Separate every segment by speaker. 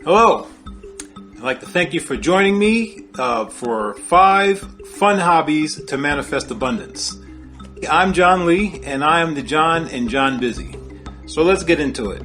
Speaker 1: Hello, I'd like to thank you for joining me for 5 fun hobbies to manifest abundance. I'm John Lee, and I am the John and John Busy. So let's get into it.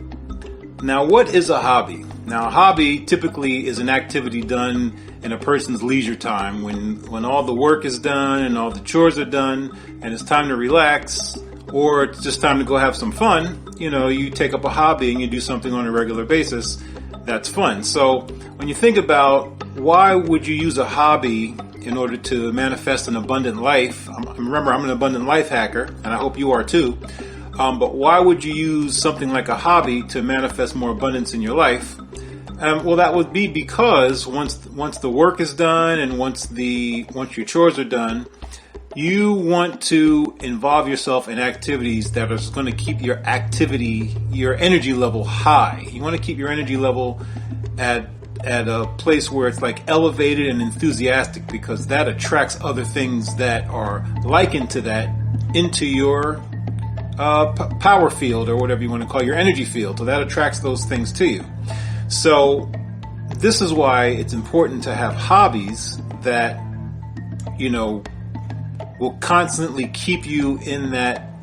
Speaker 1: Now, what is a hobby? Now, a hobby typically is an activity done in a person's leisure time when all the work is done and all the chores are done and it's time to relax, or it's just time to go have some fun. You take up a hobby and you do something on a regular basis that's fun. So when you think about why would you use a hobby in order to manifest an abundant life, remember, I'm an abundant life hacker, and I hope you are too. But why would you use something like a hobby to manifest more abundance in your life? Well, that would be because once the work is done and once your chores are done, you want to involve yourself in activities that are going to keep your energy level high. You want to keep your energy level at a place where it's like elevated and enthusiastic, because that attracts other things that are likened to that into your power field, or whatever you want to call your energy field. So that attracts those things to you. So this is why it's important to have hobbies that, will constantly keep you in that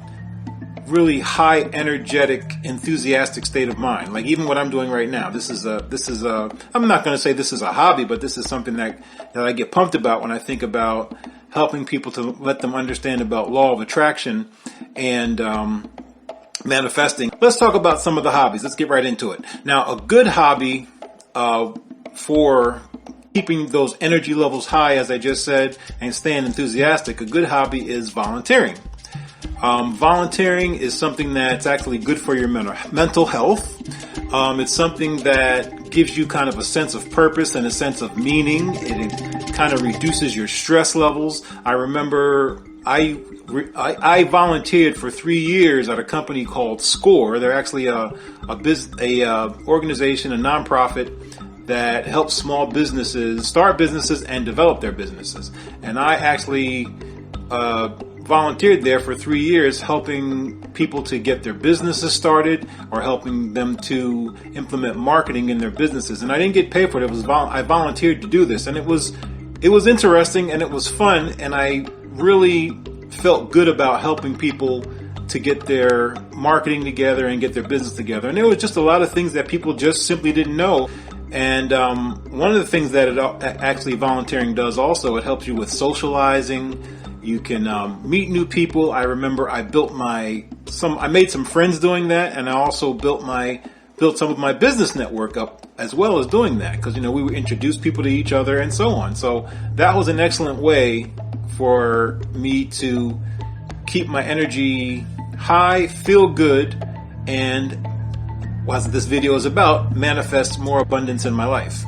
Speaker 1: really high energetic, enthusiastic state of mind. Like even what I'm doing right now, this is I'm not going to say this is a hobby, but this is something that I get pumped about when I think about helping people, to let them understand about law of attraction and manifesting. Let's talk about some of the hobbies. Let's get right into it. Now, a good hobby for keeping those energy levels high, as I just said, and staying enthusiastic, a good hobby is volunteering. Volunteering is something that's actually good for your mental health. It's something that gives you kind of a sense of purpose and a sense of meaning. It kind of reduces your stress levels. I remember I volunteered for 3 years at a company called SCORE. They're actually a organization, a nonprofit that helps small businesses start businesses and develop their businesses. And I actually volunteered there for 3 years, helping people to get their businesses started or helping them to implement marketing in their businesses. And I didn't get paid for it. I volunteered to do this, and it was interesting and it was fun, and I really felt good about helping people to get their marketing together and get their business together. And there was just a lot of things that people just simply didn't know. And one of the things that actually volunteering does also, it helps you with socializing. You can meet new people. I remember I made some friends doing that, and I also built some of my business network up as well as doing that, because we would introduce people to each other and so on. So that was an excellent way for me to keep my energy high, feel good, and what this video is about, manifest more abundance in my life.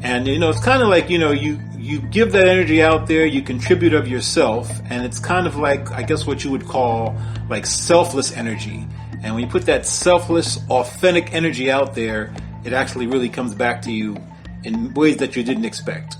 Speaker 1: And it's kind of like you give that energy out there, you contribute of yourself, and it's kind of like, I guess, what you would call like selfless energy. And when you put that selfless, authentic energy out there, it actually really comes back to you in ways that you didn't expect.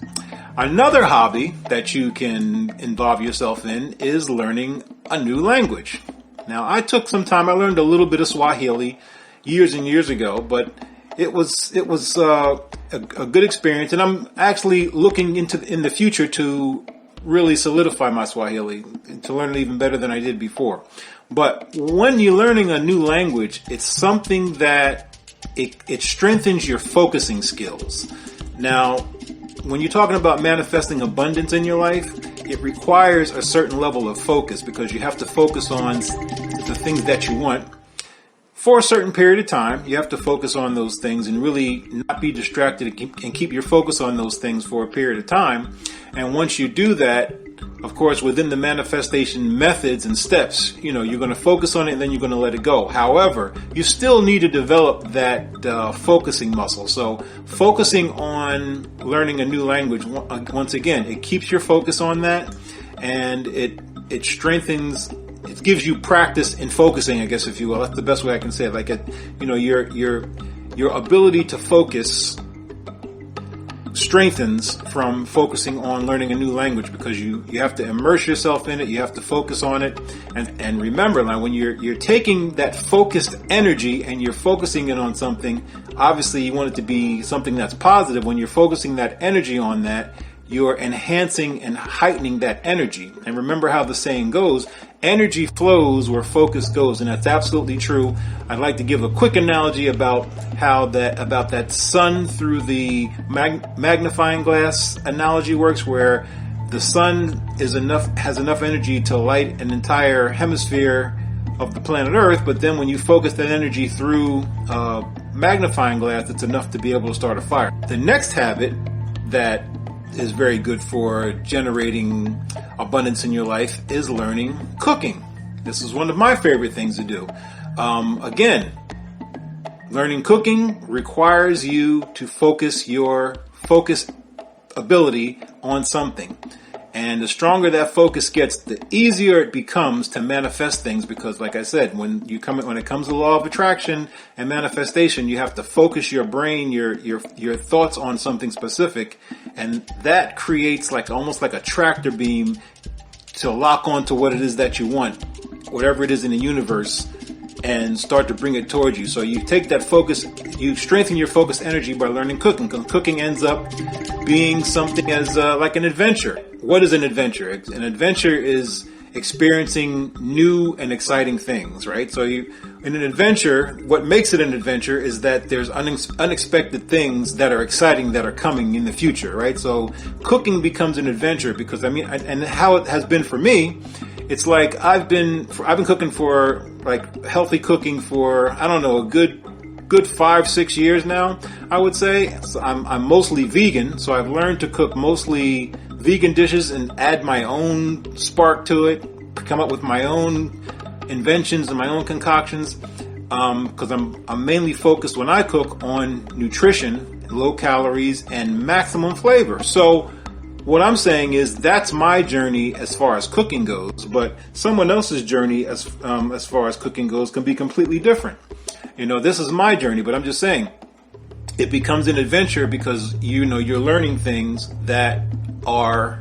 Speaker 1: Another hobby that you can involve yourself in is learning a new language. Now, I took some time. I learned a little bit of Swahili years and years ago, but it was a good experience, and I'm actually looking in the future to really solidify my Swahili, to learn it even better than I did before. But when you're learning a new language, it's something that it strengthens your focusing skills. Now, when you're talking about manifesting abundance in your life, it requires a certain level of focus, because you have to focus on the things that you want for a certain period of time. You have to focus on those things and really not be distracted, and keep your focus on those things for a period of time. And once you do that, of course, within the manifestation methods and steps, you're going to focus on it and then you're going to let it go. However, you still need to develop that focusing muscle. So focusing on learning a new language, once again, it keeps your focus on that, and it strengthens. It gives you practice in focusing, I guess, if you will. That's the best way I can say it. Like your ability to focus strengthens from focusing on learning a new language, because you have to immerse yourself in it, you have to focus on it, and remember, now when you're taking that focused energy and you're focusing it on something, obviously you want it to be something that's positive. When you're focusing that energy on that, you're enhancing and heightening that energy. And remember how the saying goes, energy flows where focus goes, and that's absolutely true. I'd like to give a quick analogy about that sun through the magnifying glass analogy works, where the sun has enough energy to light an entire hemisphere of the planet Earth, but then when you focus that energy through magnifying glass, it's enough to be able to start a fire. The next habit that is very good for generating abundance in your life is learning cooking. This is one of my favorite things to do. Again, learning cooking requires you to focus your focus ability on something. And the stronger that focus gets, the easier it becomes to manifest things, because like I said, when it comes to the law of attraction and manifestation, you have to focus your brain, your thoughts on something specific, and that creates almost like a tractor beam to lock onto what it is that you want, whatever it is in the universe, and start to bring it towards you. So you take that focus, you strengthen your focus energy by learning cooking, because cooking ends up being something as like an adventure. What is an adventure? An adventure is experiencing new and exciting things, right? So in an adventure, what makes it an adventure is that there's unexpected things that are exciting that are coming in the future, right? So cooking becomes an adventure because, and how it has been for me, it's like I've been cooking for, healthy cooking for, I don't know, a good 5-6 years now, I would say. So I'm mostly vegan, so I've learned to cook mostly vegan dishes and add my own spark to it, come up with my own inventions and my own concoctions, because I'm mainly focused when I cook on nutrition, low calories, and maximum flavor. So what I'm saying is that's my journey as far as cooking goes, but someone else's journey as far as cooking goes can be completely different. This is my journey, but I'm just saying it becomes an adventure because you're learning things that were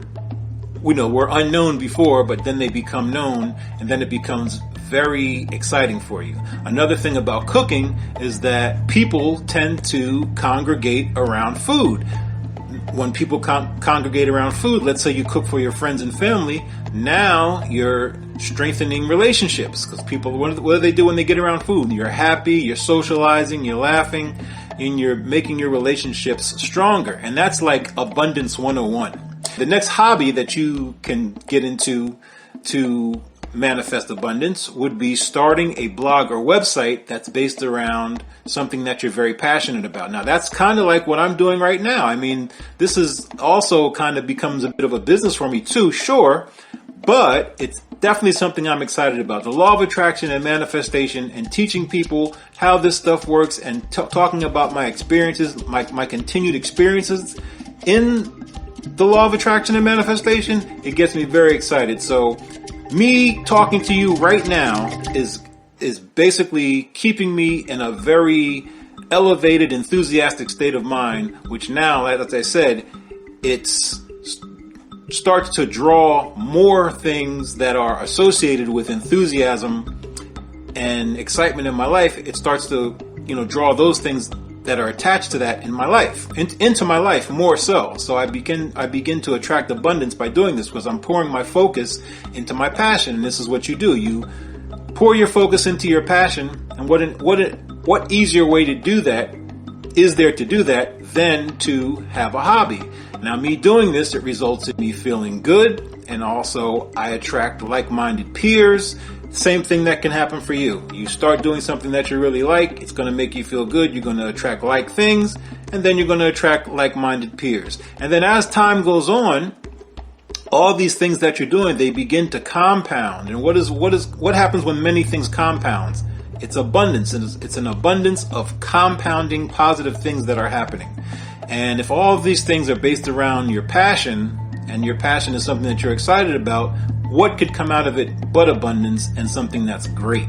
Speaker 1: unknown before, but then they become known, and then it becomes very exciting for you. Another thing about cooking is that people tend to congregate around food. When people congregate around food, let's say you cook for your friends and family, now you're strengthening relationships, because people, what do they do when they get around food? You're happy, you're socializing, you're laughing, and you're making your relationships stronger. And that's like abundance 101. The next hobby that you can get into to manifest abundance would be starting a blog or website that's based around something that you're very passionate about. Now, that's kind of like what I'm doing right now. This is also kind of becomes a bit of a business for me too, sure, but it's definitely something I'm excited about. The law of attraction and manifestation, and teaching people how this stuff works, and talking about my experiences, my continued experiences in the law of attraction and manifestation, it gets me very excited. So me talking to you right now is basically keeping me in a very elevated, enthusiastic state of mind, which now, as I said, starts to draw more things that are associated with enthusiasm and excitement in my life. It starts to, draw those things that are attached to that in my life, into my life more so. So I begin to attract abundance by doing this, because I'm pouring my focus into my passion. And this is what you do. You pour your focus into your passion. And what easier way to do that is there to do that than to have a hobby? Now, me doing this, it results in me feeling good, and also I attract like-minded peers. Same thing that can happen for you. You start doing something that you really like, it's going to make you feel good, you're going to attract like things, and then you're going to attract like-minded peers. And then as time goes on, all these things that you're doing, they begin to compound. And what happens when many things compounds? It's abundance. It's an abundance of compounding positive things that are happening. And if all of these things are based around your passion, and your passion is something that you're excited about, what could come out of it but abundance and something that's great?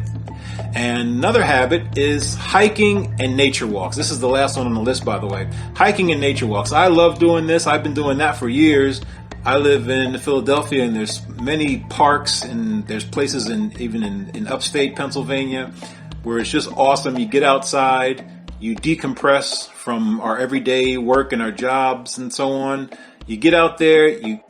Speaker 1: And another habit is hiking and nature walks. This is the last one on the list, by the way. Hiking and nature walks. I love doing this. I've been doing that for years. I live in Philadelphia, and there's many parks, and there's places even in upstate Pennsylvania where it's just awesome. You get outside, you decompress from our everyday work and our jobs and so on. You get out there,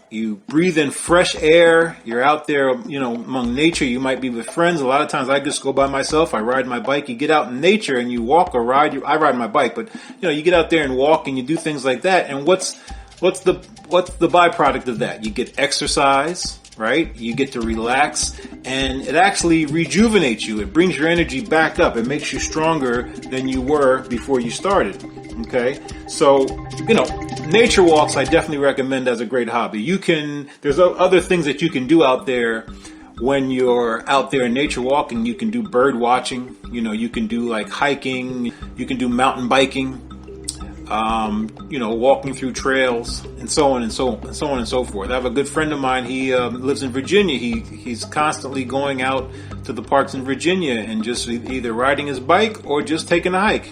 Speaker 1: you breathe in fresh air. You're out there, among nature. You might be with friends. A lot of times I just go by myself. I ride my bike. You get out in nature and you walk or ride. I ride my bike, but you get out there and walk and you do things like that. And what's the byproduct of that? You get exercise, right? You get to relax, and it actually rejuvenates you. It brings your energy back up. It makes you stronger than you were before you started. Okay, so nature walks I definitely recommend as a great hobby. There's other things that you can do out there when you're out there in nature walking. You can do bird watching. You can do like hiking. You can do mountain biking. Walking through trails and so on and so on and so forth. I have a good friend of mine. He lives in Virginia. He's constantly going out to the parks in Virginia and just either riding his bike or just taking a hike.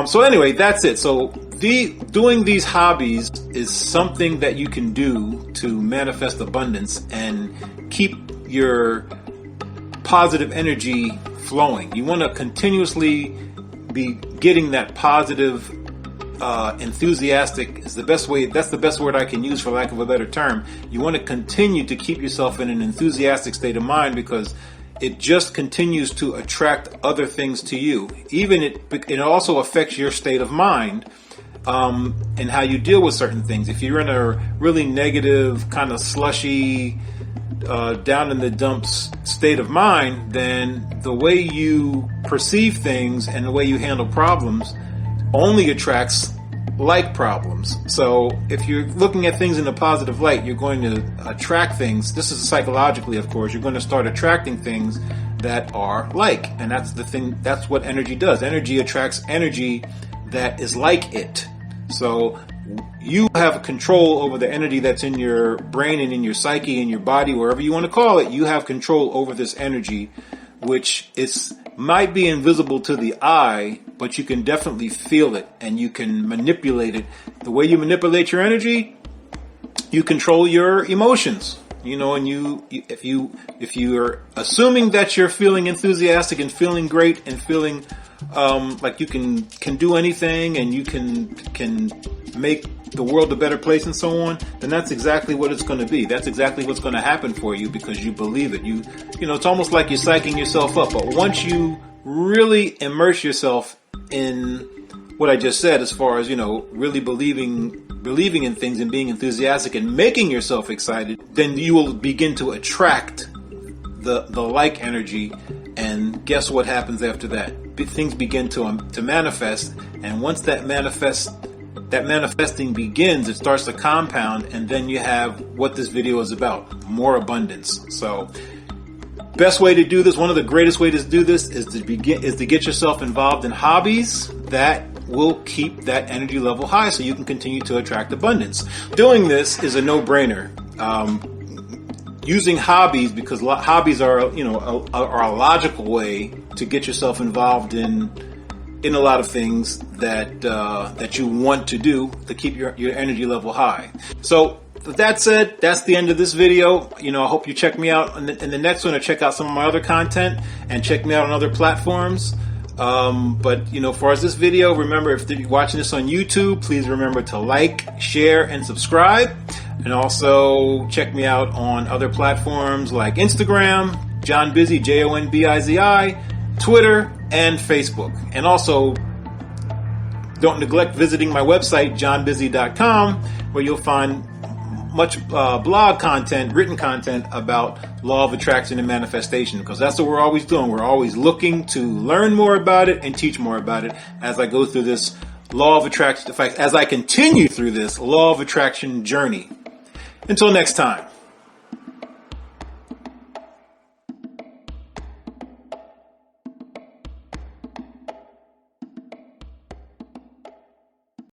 Speaker 1: So anyway, that's it. So doing these hobbies is something that you can do to manifest abundance and keep your positive energy flowing. You want to continuously be getting that positive, enthusiastic is the best way. That's the best word I can use, for lack of a better term. You want to continue to keep yourself in an enthusiastic state of mind, because it just continues to attract other things to you. It also affects your state of mind, and how you deal with certain things. If you're in a really negative, kind of slushy, down in the dumps state of mind, then the way you perceive things and the way you handle problems only attracts like problems. So if you're looking at things in a positive light, you're going to attract things. This is psychologically, of course. You're going to start attracting things that are like. And that's the thing. That's what energy does. Energy attracts energy that is like it. So you have control over the energy that's in your brain and in your psyche, in your body, wherever you want to call it. You have control over this energy, which might be invisible to the eye, but you can definitely feel it and you can manipulate it. The way you manipulate your energy, you control your emotions. And if you're assuming that you're feeling enthusiastic and feeling great and feeling like you can do anything and you can make the world a better place and so on, then that's exactly what it's going to be. That's exactly what's going to happen for you, because you believe it. It's almost like you're psyching yourself up. But once you really immerse yourself in what I just said, as far as, really believing in things and being enthusiastic and making yourself excited, then you will begin to attract the like energy. And guess what happens after that? Things begin to manifest. And once that manifesting begins, it starts to compound, and then you have what this video is about: more abundance. So best way to do this, one of the greatest ways to do this, is to get yourself involved in hobbies that will keep that energy level high so you can continue to attract abundance. Doing this is a no-brainer. Using hobbies, because hobbies are a logical way to get yourself involved in a lot of things that you want to do to keep your energy level high. So with that said, that's the end of this video. I hope you check me out in the next one, or check out some of my other content and check me out on other platforms. But as far as this video, remember, if you're watching this on YouTube, please remember to like, share, and subscribe. And also check me out on other platforms like Instagram, John Busy, JONBIZI, Twitter, and Facebook. And also, don't neglect visiting my website, johnbusy.com, where you'll find much blog content, written content about law of attraction and manifestation, because that's what we're always doing. We're always looking to learn more about it and teach more about it as I go through this law of attraction. In fact, as I continue through this law of attraction journey. Until next time.